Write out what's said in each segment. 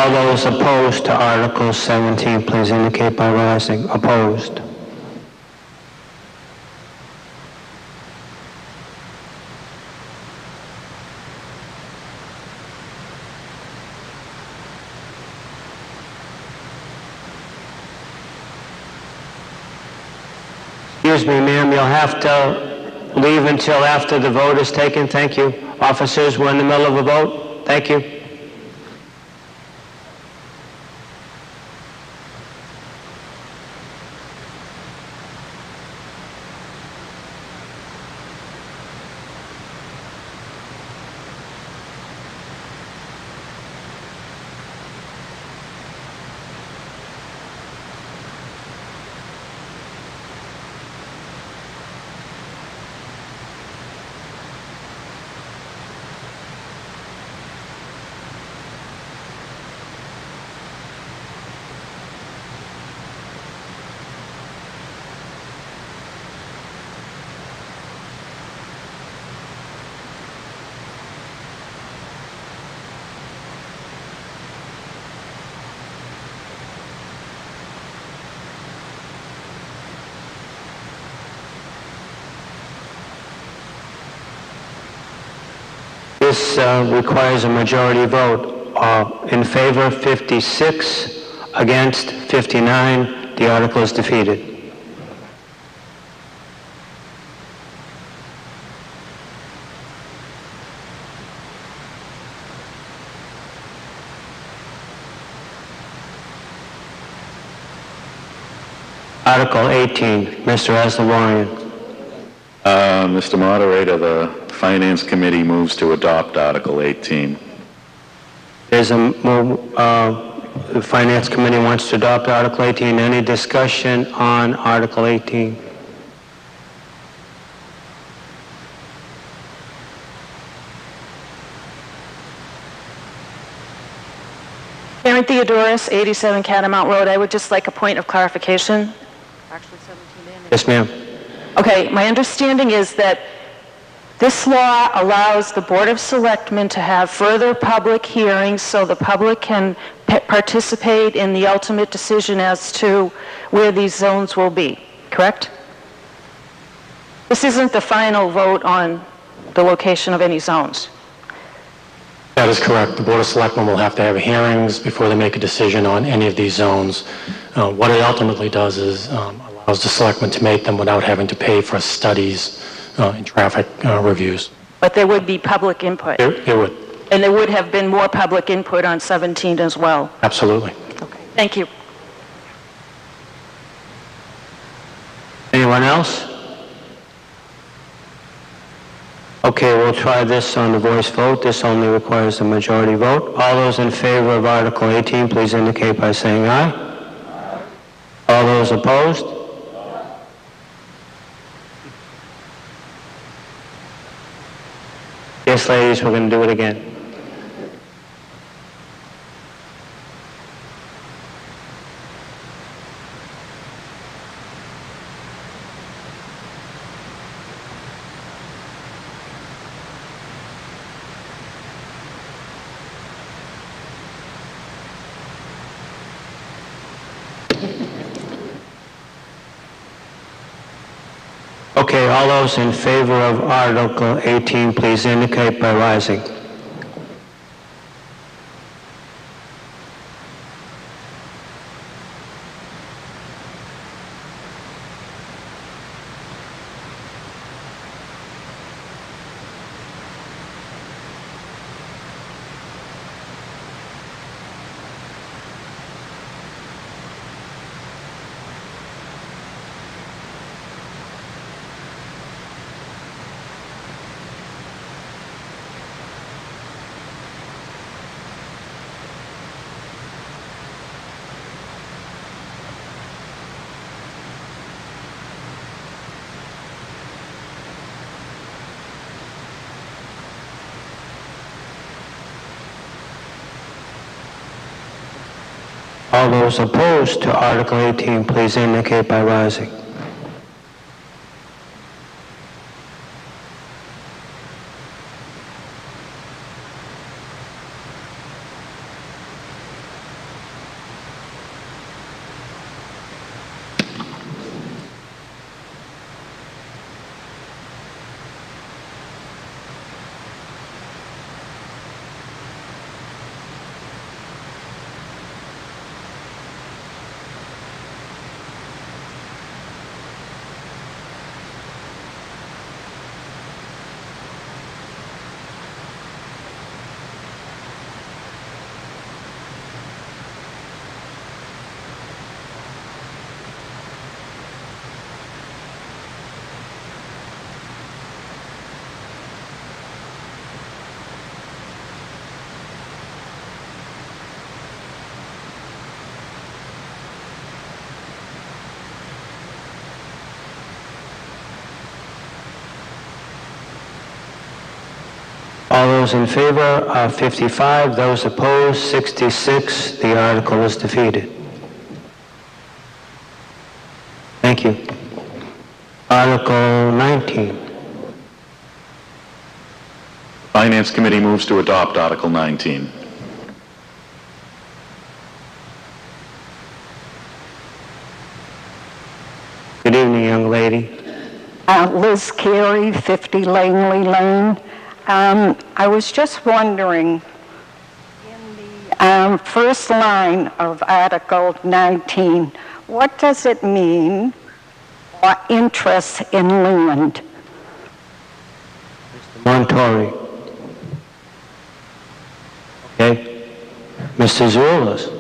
All those opposed to Article 17, please indicate by rising. Opposed. Excuse me, ma'am, you'll have to leave until after the vote is taken. Thank you. Officers, we're in the middle of a vote. Thank you. This requires a majority vote. In favor, 56. Against, 59. The article is defeated. Article 18, Mr. Aslamorian. Mr. Moderator, the Finance Committee moves to adopt Article 18. There's a move, the Finance Committee wants to adopt Article 18. Any discussion on Article 18? Karen Theodoris, 87 Catamount Road. I would just like a point of clarification. Actually, 17A. Yes, ma'am. Okay, my understanding is that this law allows the Board of Selectmen to have further public hearings so the public can participate in the ultimate decision as to where these zones will be, correct? This isn't the final vote on the location of any zones. That is correct. The Board of Selectmen will have to have hearings before they make a decision on any of these zones. What it ultimately does is allows the Selectmen to make them without having to pay for studies and traffic reviews. But there would be public input. There would. And there would have been more public input on 17 as well. Absolutely. Okay. Thank you. Anyone else? Okay, we'll try this on the voice vote. This only requires a majority vote. All those in favor of Article 18, please indicate by saying aye. All those opposed? Yes, ladies, we're going to do it again. Okay, all those in favor of Article 18, please indicate by rising. All those opposed to Article 18, please indicate by rising. All those in favor, 55. Those opposed, 66. The article is defeated. Thank you. Article 19. Finance Committee moves to adopt Article 19. Good evening, young lady. Liz Carey, 50 Langley Lane. I was just wondering, in the first line of Article 19, what does it mean for interest in land? Montori. Okay. Mr. Zulas.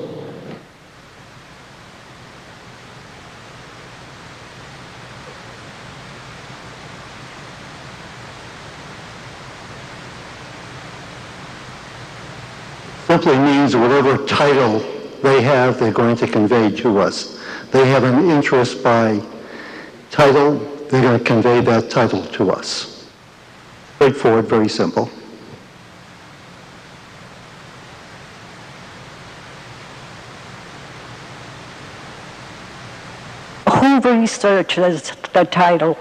Simply means whatever title they have, they're going to convey to us. They have an interest by title, they're going to convey that title to us. Straightforward, very simple. Who researches the title?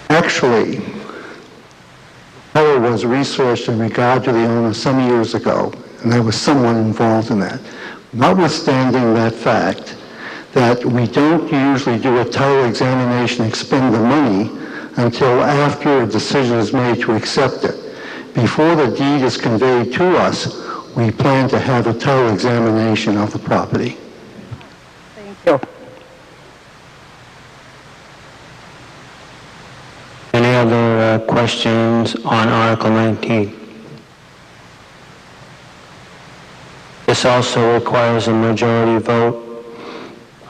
Actually, the title was researched in regard to the owner some years ago, and there was someone involved in that. Notwithstanding that fact, that we don't usually do a title examination, expend the money, until after a decision is made to accept it. Before the deed is conveyed to us, we plan to have a title examination of the property. Thank you. Any other questions on Article 19? This also requires a majority vote.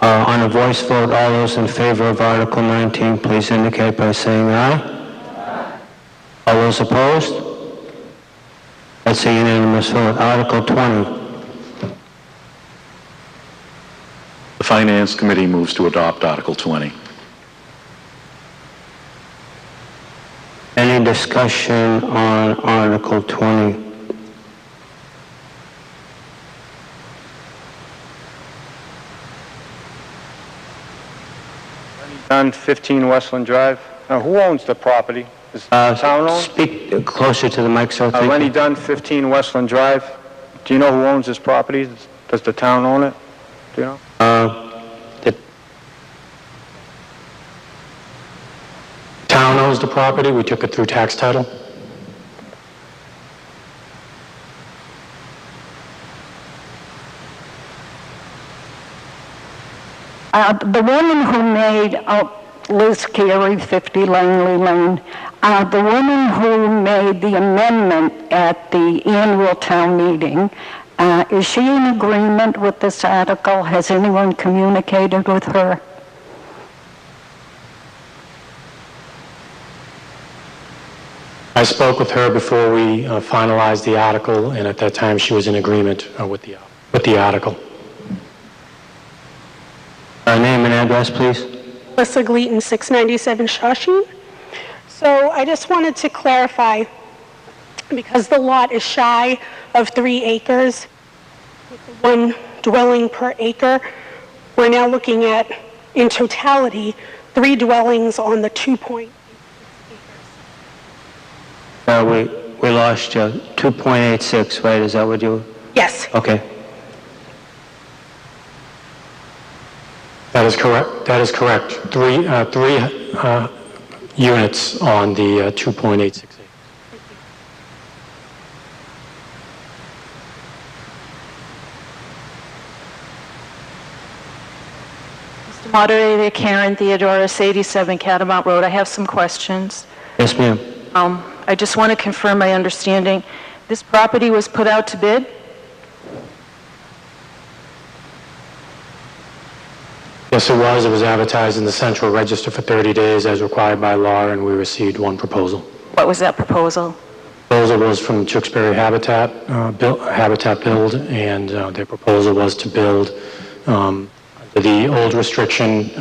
On a voice vote, all those in favor of Article 19, please indicate by saying aye. All those opposed? That's a unanimous vote. Article 20. The Finance Committee moves to adopt Article 20. Any discussion on Article 20? On 15 Westland Drive. Now, who owns the property? Is the town owned? Speak closer to the mic, sir. Thank Lenny you. Dunn, 15 Westland Drive. Do you know who owns this property? Does the town own it? Do you know? The Town owns the property. We took it through tax title. The woman who made, Liz Carey, 50 Langley Lane, the woman who made the amendment at the annual town meeting, is she in agreement with this article? Has anyone communicated with her? I spoke with her before we finalized the article, and at that time she was in agreement with the article. name and address, please. Melissa Gleaton, 697 Shawshene. So I just wanted to clarify, because the lot is shy of 3 acres, with the 1 dwelling per acre, we're now looking at, in totality, 3 dwellings on the 2.8 acres. We lost you. 2.86, right? Is that what you... Yes. Okay. That is correct. That is correct. Three units on the 2.86 acres. Mr. Moderator, Karen Theodoris, 87 Catamount Road. I have some questions. Yes, ma'am. I just want to confirm my understanding. This property was put out to bid? Yes, it was. It was advertised in the Central Register for 30 days as required by law, and we received 1 proposal. What was that proposal? Proposal was from Tewksbury Habitat Build, and their proposal was to build under the old restriction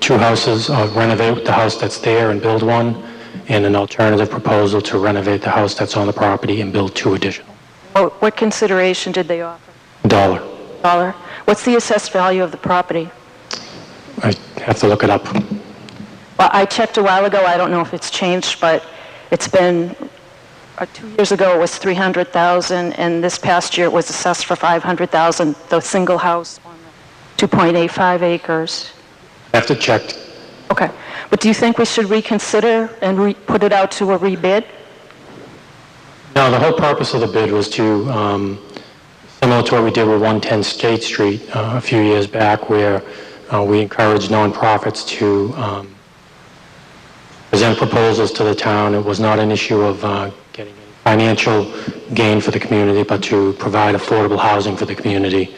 two houses, renovate the house that's there and build one, and an alternative proposal to renovate the house that's on the property and build two additional. What consideration did they offer? $1. Dollar? What's the assessed value of the property? I have to look it up. Well, I checked a while ago. I don't know if it's changed, but it's been 2 years ago it was $300,000, and this past year it was assessed for $500,000. The single house on the 2.85 acres. I have to check. Okay, but do you think we should reconsider and put it out to a rebid? No, the whole purpose of the bid was to, similar to what we did with 110 State Street a few years back, where we encouraged nonprofits to present proposals to the town. It was not an issue of getting financial gain for the community, but to provide affordable housing for the community,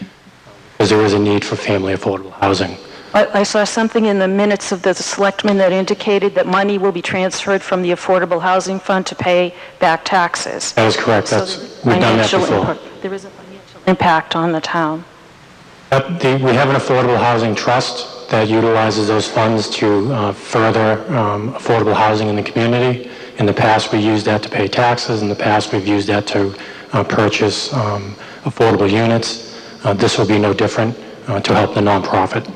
because there is a need for family affordable housing. I saw something in the minutes of the selectmen that indicated that money will be transferred from the Affordable Housing Fund to pay back taxes. That is correct. So We've done that before. there is a financial impact on the town. We have an affordable housing trust that utilizes those funds to further affordable housing in the community. In the past, we used that to pay taxes. In the past, we've used that to purchase affordable units. This will be no different to help the nonprofit.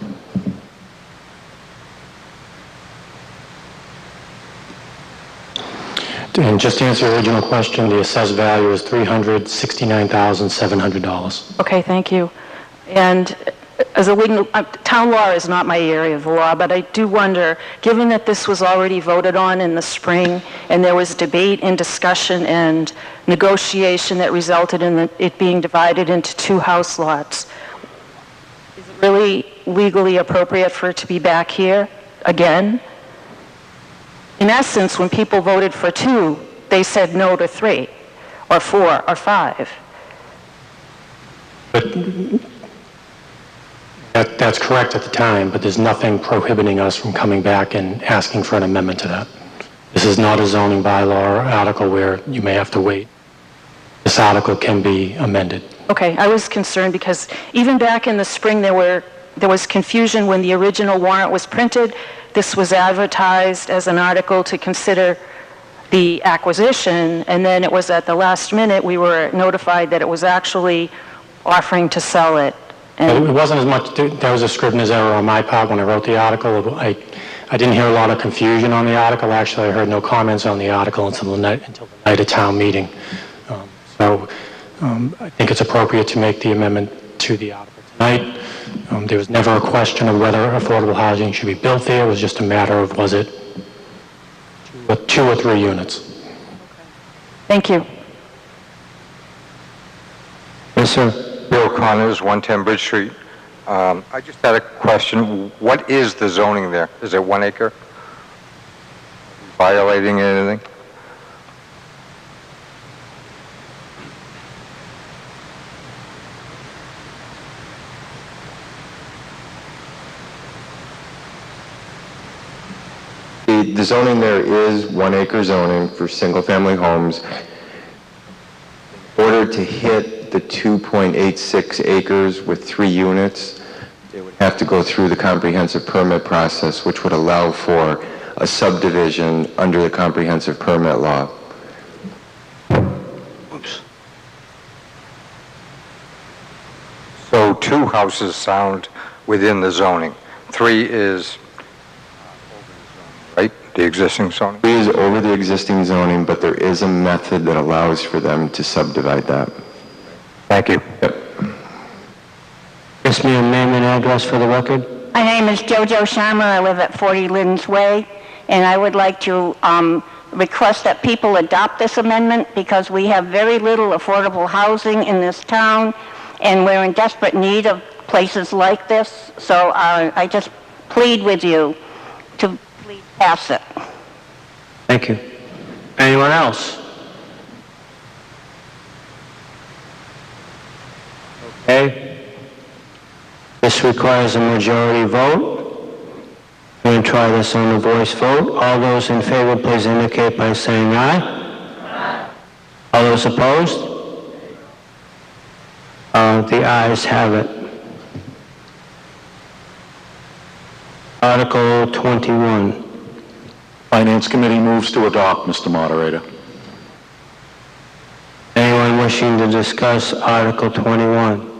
And just to answer your original question, the assessed value is $369,700. Okay, thank you. And as a legal, town law is not my area of the law, but I do wonder, given that this was already voted on in the spring, and there was debate and discussion and negotiation that resulted in it being divided into two house lots, is it really legally appropriate for it to be back here again? In essence, when people voted for 2, they said no to 3, or 4, or 5. But that's correct at the time, but there's nothing prohibiting us from coming back and asking for an amendment to that. This is not a zoning bylaw article where you may have to wait. This article can be amended. Okay, I was concerned because even back in the spring there was confusion when the original warrant was printed. This was advertised as an article to consider the acquisition, and then it was at the last minute we were notified that it was actually offering to sell it. It wasn't as much, there was a Scrivener's error on my part when I wrote the article. I didn't hear a lot of confusion on the article. Actually, I heard no comments on the article until the night of town meeting. So I think it's appropriate to make the amendment to the article tonight. There was never a question of whether affordable housing should be built there. It was just a matter of was it 2 or 3 units. Thank you. Yes, sir. Bill Connors, 110 Bridge Street. I just had a question. What is the zoning there? Is it 1 acre? Violating anything? The zoning there is 1 acre zoning for single-family homes. In order to hit the 2.86 acres with 3 units, they would have to go through the comprehensive permit process, which would allow for a subdivision under the comprehensive permit law. Oops. So 2 houses sound within the zoning. 3 is right? The existing zoning? 3 is over the existing zoning, but there is a method that allows for them to subdivide that. Thank you. Yep. Yes, ma'am, name and address for the record. My name is Jojo Sharma. I live at 40 Linden's Way, and I would like to request that people adopt this amendment because we have very little affordable housing in this town, and we're in desperate need of places like this. So I just plead with you to please pass it. Thank you. Anyone else? Okay. This requires a majority vote. We're going to try this on a voice vote. All those in favor, please indicate by saying aye. Aye. All those opposed? The ayes have it. Article 21. Finance Committee moves to adopt, Mr. Moderator. Anyone wishing to discuss Article 21?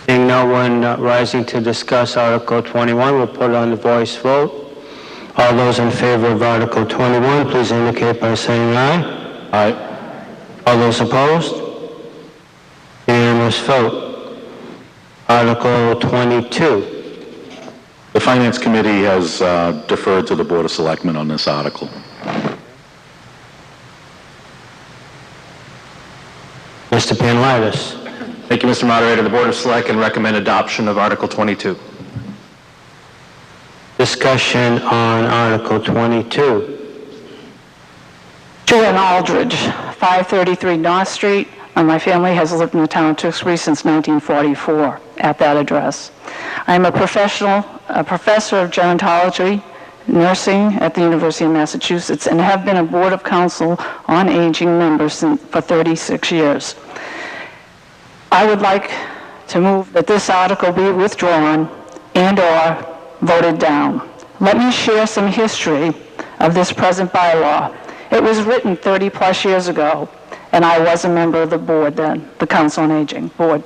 Seeing no one rising to discuss Article 21, we'll put it on the voice vote. All those in favor of Article 21, please indicate by saying aye. Aye. All those opposed? Unanimous vote. Article 22. The Finance Committee has deferred to the Board of Selectmen on this article. Mr. Panelitis. Thank you, Mr. Moderator. The Board of Selectmen recommend adoption of Article 22. Discussion on Article 22. Joanne Aldridge, 533 North Street. My family has lived in the town of Tewksbury since 1944 at that address. I am a professor of gerontology, nursing at the University of Massachusetts, and have been a Board of Council on Aging member for 36 years. I would like to move that this article be withdrawn and/or voted down. Let me share some history of this present bylaw. It was written 30-plus years ago, and I was a member of the board then, the Council on Aging Board.